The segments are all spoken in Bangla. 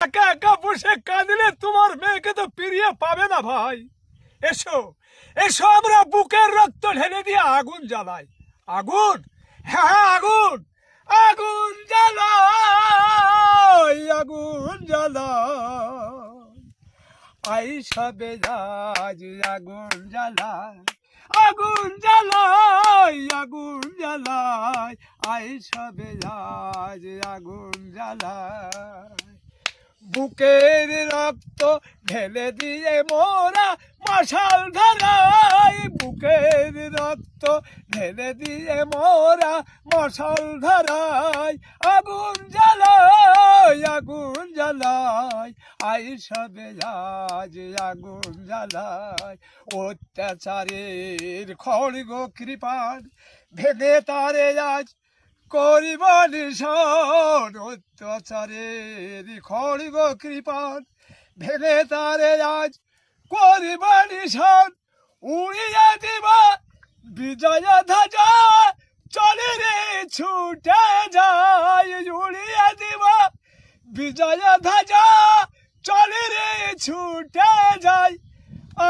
একা একা বসে কাঁদিলে তোমার মেয়েকে তো ফিরিয়ে পাবে না ভাই। এসো এসো, আমরা বুকের রক্ত ঢেলে দিয়ে আগুন জ্বালাই। আগুন, হ্যাঁ আগুন, আগুন জ্বালাই, আগুন জ্বালাই। আইসা বেজাজ আগুন জ্বালাই, আগুন জ্বালাই, আগুন জ্বালাই। আইসা বেজাজ আগুন জ্বালাই। বুকের রক্ত ঢেলে দিয়ে মোরা মশাল ধরাই, বুকের রক্ত ঢেলে দিয়ে মোরা মশাল ধরাই। আগুন জ্বালাই, আগুন জ্বালাই। আইসা বেজাজ আগুন জ্বালাই। অত্যাচারের খড়গ কৃপান ভেঙে তারে আজ করিব নিশান। অত্যাচারের খড়গ কৃপান ভেঙে তারে আজ করিব নিশান। উড়িয়ে দিবা বিজয় ধ্বজা, চলে রে ছুটে যায়। উড়িয়ে দিবা বিজয় ধ্বজা, চলে রে ছুটে যায়।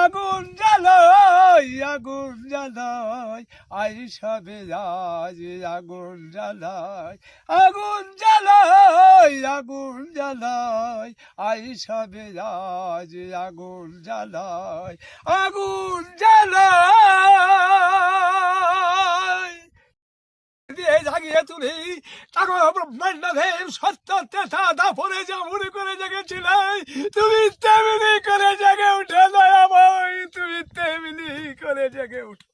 আগুন জ্বালাই, আগুন জ্বালাই। আইসা বেজাজ আগুন জ্বালাই, আগুন জ্বালাই, আগুন জ্বালাই। আইসা বেজাজ আগুন জ্বালাই, আগুন জ্বালাই। দিয়ে জাগিয়ে তুলি তাকে ব্রহ্মাণ্ড দেব সত্য তেথা দাফনে যেমন করে জেগেছিলে, তুমি তেমনি করে জেগে উঠে দয়া ভাই, তুমি তেমনি করে জেগে উঠো।